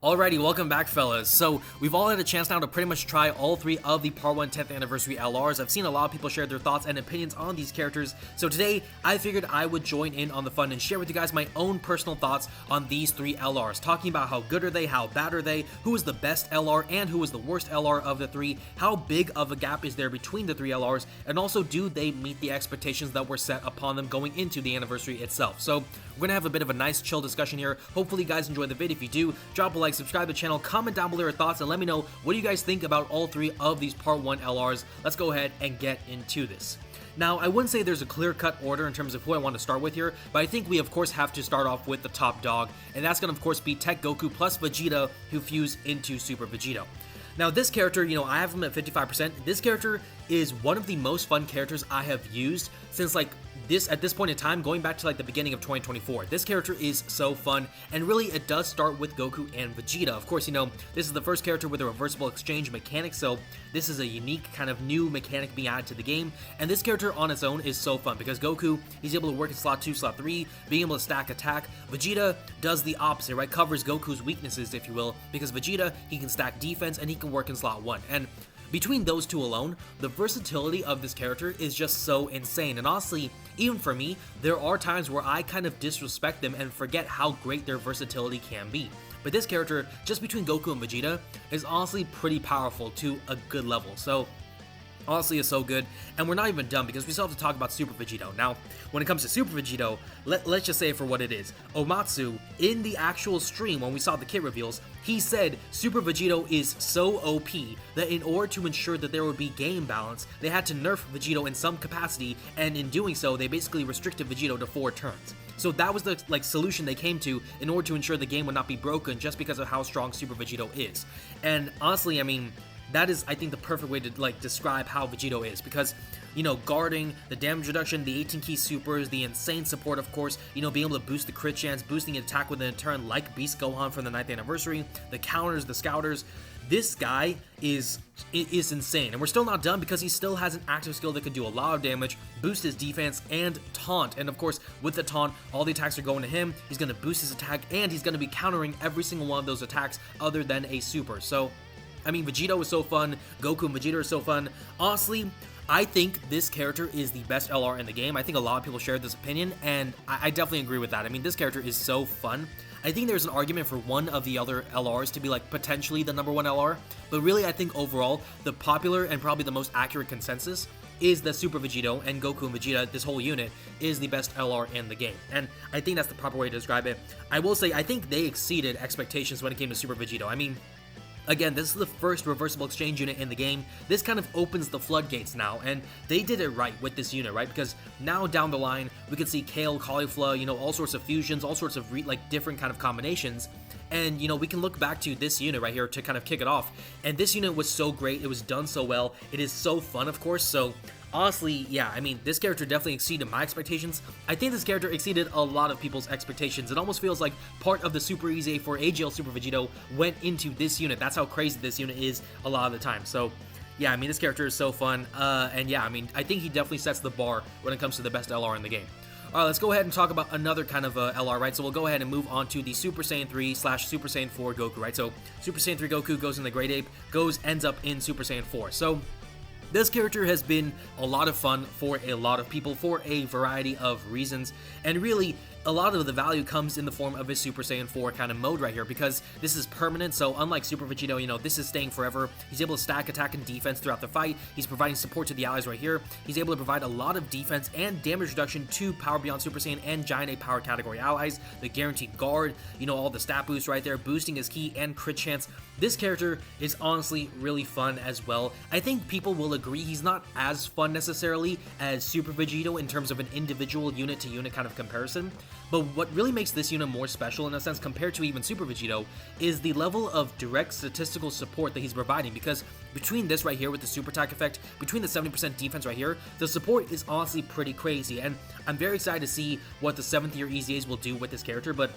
Alrighty, welcome back, fellas. So, we've all had a chance now to pretty much try all three of the Part 1 10th Anniversary LRs. I've seen a lot of people share their thoughts and opinions on these characters, so today, I figured I would join in on the fun and share with you guys my own personal thoughts on these three LRs, talking about how good are they, how bad are they, who is the best LR, and who is the worst LR of the three, how big of a gap is there between the three LRs, and also do they meet the expectations that were set upon them going into the anniversary itself. So, we're gonna have a bit of a nice chill discussion here. Hopefully you guys enjoy the vid. If you do, drop a like, subscribe to the channel, comment down below your thoughts, and let me know what do you guys think about all three of these Part 1 LRs. Let's go ahead and get into this. Now, I wouldn't say there's a clear-cut order in terms of who I want to start with here, but I think we of course have to start off with the top dog, and that's gonna of course be Tech Goku plus Vegeta, who fuse into Super Vegito. Now, this character, I have him at 55%. This character is one of the most fun characters I have used since at this point in time, going back to the beginning of 2024. This character is so fun, and really it does start with Goku and Vegeta. Of course, this is the first character with a reversible exchange mechanic, so this is a unique kind of new mechanic being added to the game, and this character on its own is so fun because Goku, he's able to work in slot 2, slot 3, being able to stack attack. Vegeta does the opposite, right? Covers Goku's weaknesses, if you will, because Vegeta, he can stack defense and he can work in slot 1, and between those two alone, the versatility of this character is just so insane, and honestly, even for me, there are times where I kind of disrespect them and forget how great their versatility can be. But this character, just between Goku and Vegeta, is honestly pretty powerful to a good level, so honestly is so good, and we're not even done because we still have to talk about Super Vegito. Now, when it comes to Super Vegito, let's just say it for what it is. Omatsu, in the actual stream when we saw the kit reveals, he said Super Vegito is so OP that in order to ensure that there would be game balance, they had to nerf Vegito in some capacity, and in doing so, they basically restricted Vegito to 4 turns. So that was the solution they came to in order to ensure the game would not be broken just because of how strong Super Vegito is. And honestly, that is, I think, the perfect way to describe how Vegito is, because guarding, the damage reduction, the 18 key supers, the insane support, of course, being able to boost the crit chance, boosting attack within a turn like Beast Gohan from the 9th anniversary, the counters, the scouters. This guy is insane, and we're still not done because he still has an active skill that can do a lot of damage, boost his defense, and taunt. And of course, with the taunt, all the attacks are going to him. He's going to boost his attack, and he's going to be countering every single one of those attacks other than a super. So Vegito is so fun, Goku and Vegeta are so fun. Honestly, I think this character is the best LR in the game. I think a lot of people share this opinion, and I definitely agree with that. This character is so fun. I think there's an argument for one of the other LRs to be potentially the #1 LR, but really I think overall, the popular and probably the most accurate consensus is that Super Vegito and Goku and Vegeta, this whole unit, is the best LR in the game. And I think that's the proper way to describe it. I will say, I think they exceeded expectations when it came to Super Vegito. Again, this is the first reversible exchange unit in the game. This kind of opens the floodgates now, and they did it right with this unit, right? Because now down the line, we could see Kale, Caulifla, all sorts of fusions, all sorts of different kind of combinations. And, we can look back to this unit right here to kind of kick it off. And this unit was so great, it was done so well, it is so fun, of course, so honestly, yeah, this character definitely exceeded my expectations. I think this character exceeded a lot of people's expectations. It almost feels like part of the Super Easy for AGL Super Vegito went into this unit. That's how crazy this unit is a lot of the time. So, yeah, this character is so fun. And yeah, I think he definitely sets the bar when it comes to the best LR in the game. Alright, let's go ahead and talk about another kind of LR, right? So we'll go ahead and move on to the Super Saiyan 3 / Super Saiyan 4 Goku, right? So Super Saiyan 3 Goku goes in the Great Ape, ends up in Super Saiyan 4. So this character has been a lot of fun for a lot of people for a variety of reasons, and really a lot of the value comes in the form of his Super Saiyan 4 kind of mode right here, because this is permanent, so unlike Super Vegito, this is staying forever. He's able to stack attack and defense throughout the fight. He's providing support to the allies right here. He's able to provide a lot of defense and damage reduction to Power Beyond Super Saiyan and Giant Ape Power category allies. The guaranteed guard, all the stat boosts right there, boosting his ki and crit chance. This character is honestly really fun as well. I think people will agree he's not as fun necessarily as Super Vegito in terms of an individual unit-to-unit kind of comparison, but what really makes this unit more special in a sense compared to even Super Vegito is the level of direct statistical support that he's providing, because between this right here with the super attack effect, between the 70% defense right here, the support is honestly pretty crazy, and I'm very excited to see what the 7th year EZAs will do with this character. But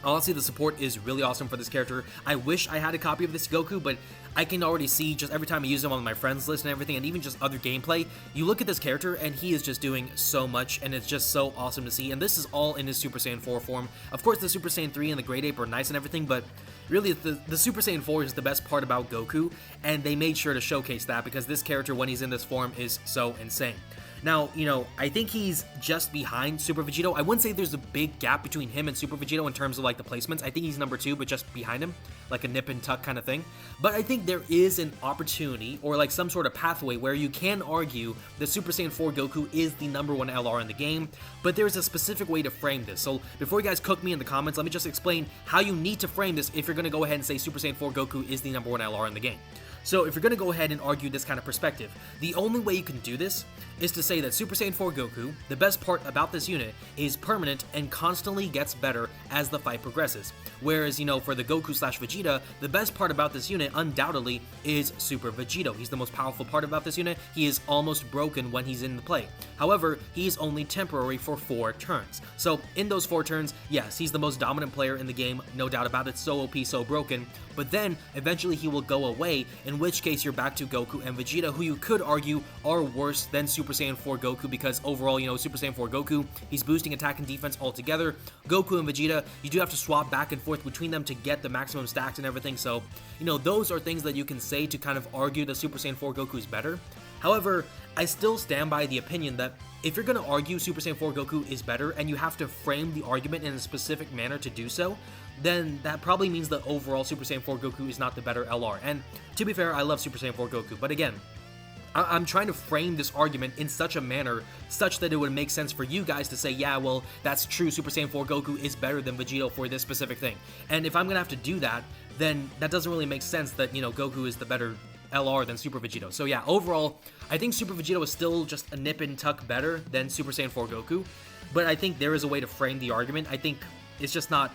Honestly, the support is really awesome for this character. I wish I had a copy of this Goku, but I can already see just every time I use him on my friends list and everything, and even just other gameplay, you look at this character and he is just doing so much, and it's just so awesome to see. And this is all in his Super Saiyan 4 form. Of course, the Super Saiyan 3 and the Great Ape are nice and everything, but really the Super Saiyan 4 is the best part about Goku, and they made sure to showcase that because this character, when he's in this form, is so insane. Now, I think he's just behind Super Vegito. I wouldn't say there's a big gap between him and Super Vegito in terms of like the placements. I think he's number 2, but just behind him, like a nip and tuck kind of thing. But I think there is an opportunity or like some sort of pathway where you can argue that Super Saiyan 4 Goku is the number 1 LR in the game, but there's a specific way to frame this. So before you guys cook me in the comments, let me just explain how you need to frame this if you're going to go ahead and say Super Saiyan 4 Goku is the number 1 LR in the game. So if you're going to go ahead and argue this kind of perspective, the only way you can do this is to say that Super Saiyan 4 Goku, the best part about this unit, is permanent and constantly gets better as the fight progresses. Whereas, for the Goku slash Vegeta, the best part about this unit undoubtedly is Super Vegito. He's the most powerful part about this unit. He is almost broken when he's in the play. However, he's only temporary for 4 turns. So in those 4 turns, yes, he's the most dominant player in the game, no doubt about it, so OP, so broken. But then, eventually he will go away, in which case you're back to Goku and Vegeta, who you could argue are worse than Super Saiyan 4 Goku, because overall, Super Saiyan 4 Goku, he's boosting attack and defense altogether. Goku and Vegeta, you do have to swap back and forth between them to get the maximum stacks and everything, so, those are things that you can say to kind of argue that Super Saiyan 4 Goku is better. However, I still stand by the opinion that if you're going to argue Super Saiyan 4 Goku is better, and you have to frame the argument in a specific manner to do so, then that probably means that overall Super Saiyan 4 Goku is not the better LR. And to be fair, I love Super Saiyan 4 Goku, but again, I'm trying to frame this argument in such a manner such that it would make sense for you guys to say, yeah, well, that's true, Super Saiyan 4 Goku is better than Vegito for this specific thing. And if I'm going to have to do that, then that doesn't really make sense that, Goku is the better LR than Super Vegito. So yeah, overall, I think Super Vegito is still just a nip and tuck better than Super Saiyan 4 Goku, but I think there is a way to frame the argument. I think it's just not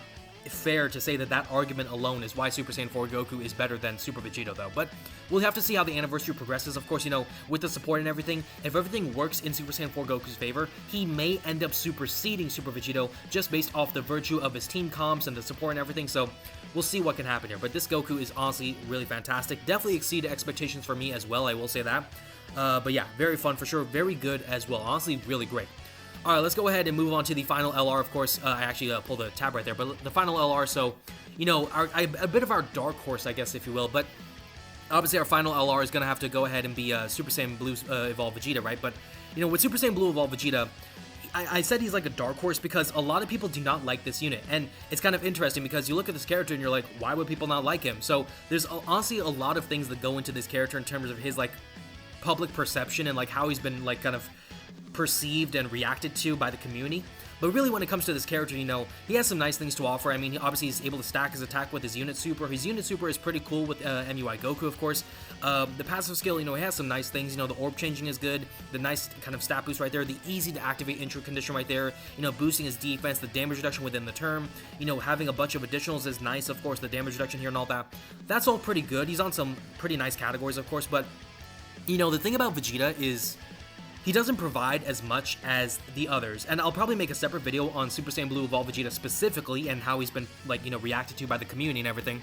fair to say that that argument alone is why Super Saiyan 4 Goku is better than Super Vegito, though. But we'll have to see how the anniversary progresses. Of course, with the support and everything, if everything works in Super Saiyan 4 Goku's favor, he may end up superseding Super Vegito just based off the virtue of his team comps and the support and everything, so we'll see what can happen here. But this Goku is honestly really fantastic. Definitely exceeded expectations for me as well, I will say that. But yeah, very fun for sure. Very good as well. Honestly, really great. Alright, let's go ahead and move on to the final LR, of course. I actually pulled the tab right there, but the final LR, so, a bit of our dark horse, I guess, if you will, but obviously our final LR is going to have to go ahead and be Super Saiyan Blue Evolved Vegeta, right? But, with Super Saiyan Blue Evolved Vegeta, I said he's like a dark horse because a lot of people do not like this unit, and it's kind of interesting because you look at this character and you're like, why would people not like him? So there's honestly a lot of things that go into this character in terms of his, like, public perception and, like, how he's been, like, kind of perceived and reacted to by the community. But really, when it comes to this character, he has some nice things to offer. I mean, obviously he's able to stack his attack with his unit super. His unit super is pretty cool with MUI Goku, of course. The passive skill, he has some nice things. The orb changing is good. The nice kind of stat boost right there. The easy to activate intro condition right there. Boosting his defense, the damage reduction within the term. Having a bunch of additionals is nice, of course. The damage reduction here and all that. That's all pretty good. He's on some pretty nice categories, of course. But, the thing about Vegeta is he doesn't provide as much as the others, and I'll probably make a separate video on Super Saiyan Blue Evolved Vegeta specifically and how he's been, like, reacted to by the community and everything.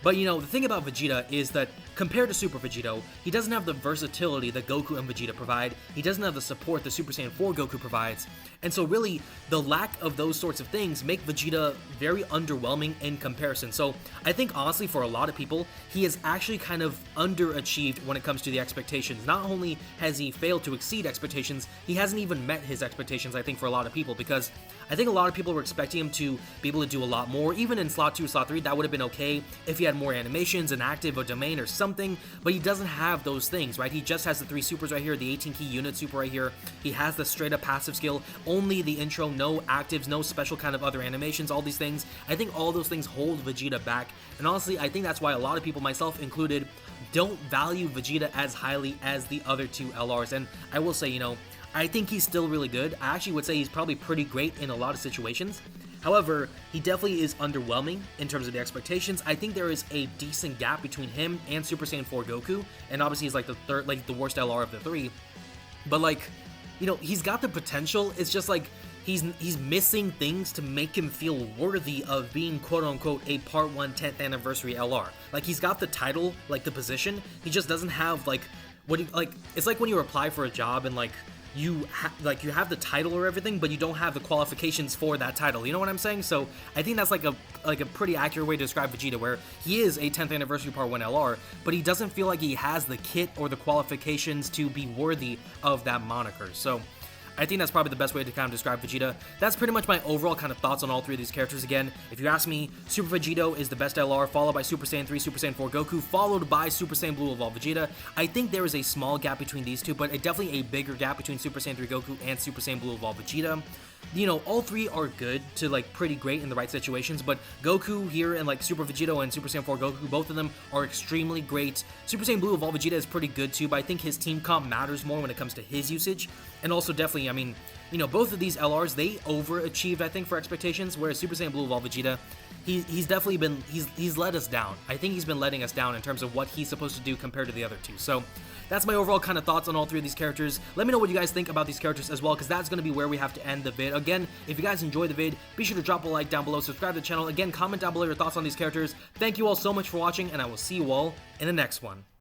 But, the thing about Vegeta is that, compared to Super Vegito, he doesn't have the versatility that Goku and Vegeta provide, he doesn't have the support that Super Saiyan 4 Goku provides, and so really, the lack of those sorts of things make Vegeta very underwhelming in comparison. So, I think, honestly, for a lot of people, he has actually kind of underachieved when it comes to the expectations. Not only has he failed to exceed expectations, he hasn't even met his expectations, I think, for a lot of people, because I think a lot of people were expecting him to be able to do a lot more. Even in Slot 2, Slot 3, that would have been okay if he had more animations, an active, a domain, or something, but he doesn't have those things, right? He just has the 3 supers right here, the 18 key unit super right here. He has the straight up passive skill, only the intro, no actives, no special kind of other animations, all these things. I think all those things hold Vegeta back, and honestly, I think that's why a lot of people, myself included, don't value Vegeta as highly as the other 2 LRs, and I will say, I think he's still really good. I actually would say he's probably pretty great in a lot of situations. However, he definitely is underwhelming in terms of the expectations. I think there is a decent gap between him and Super Saiyan 4 Goku, and obviously he's like the third, like the worst LR of the 3. But, like, he's got the potential. It's just like he's missing things to make him feel worthy of being quote-unquote a Part 1 10th Anniversary LR. Like, he's got the title, like the position, he just doesn't have like it's like when you apply for a job and like you have the title or everything, but you don't have the qualifications for that title. You know what I'm saying? So I think that's like a pretty accurate way to describe Vegeta, where he is a 10th Anniversary Part 1 LR, but he doesn't feel like he has the kit or the qualifications to be worthy of that moniker. So I think that's probably the best way to kind of describe Vegeta. That's pretty much my overall kind of thoughts on all three of these characters. Again, if you ask me, Super Vegito is the best LR, followed by Super Saiyan 3, Super Saiyan 4 Goku, followed by Super Saiyan Blue Evolved Vegeta. I think there is a small gap between these two, but definitely a bigger gap between Super Saiyan 3 Goku and Super Saiyan Blue Evolved Vegeta. You know, all three are good to like pretty great in the right situations, but Goku here and like Super Vegito and Super Saiyan 4 Goku, both of them are extremely great. Super Saiyan Blue Evolved Vegeta is pretty good too, but I think his team comp matters more when it comes to his usage. And also definitely, I mean, you know, both of these LRs, they overachieved, I think, for expectations, whereas Super Saiyan Blue Evolved Vegeta, he's definitely been, he's let us down. I think he's been letting us down in terms of what he's supposed to do compared to the other two. So that's my overall kind of thoughts on all three of these characters. Let me know what you guys think about these characters as well, because that's going to be where we have to end the vid. Again, if you guys enjoyed the vid, be sure to drop a like down below, subscribe to the channel. Again, comment down below your thoughts on these characters. Thank you all so much for watching, and I will see you all in the next one.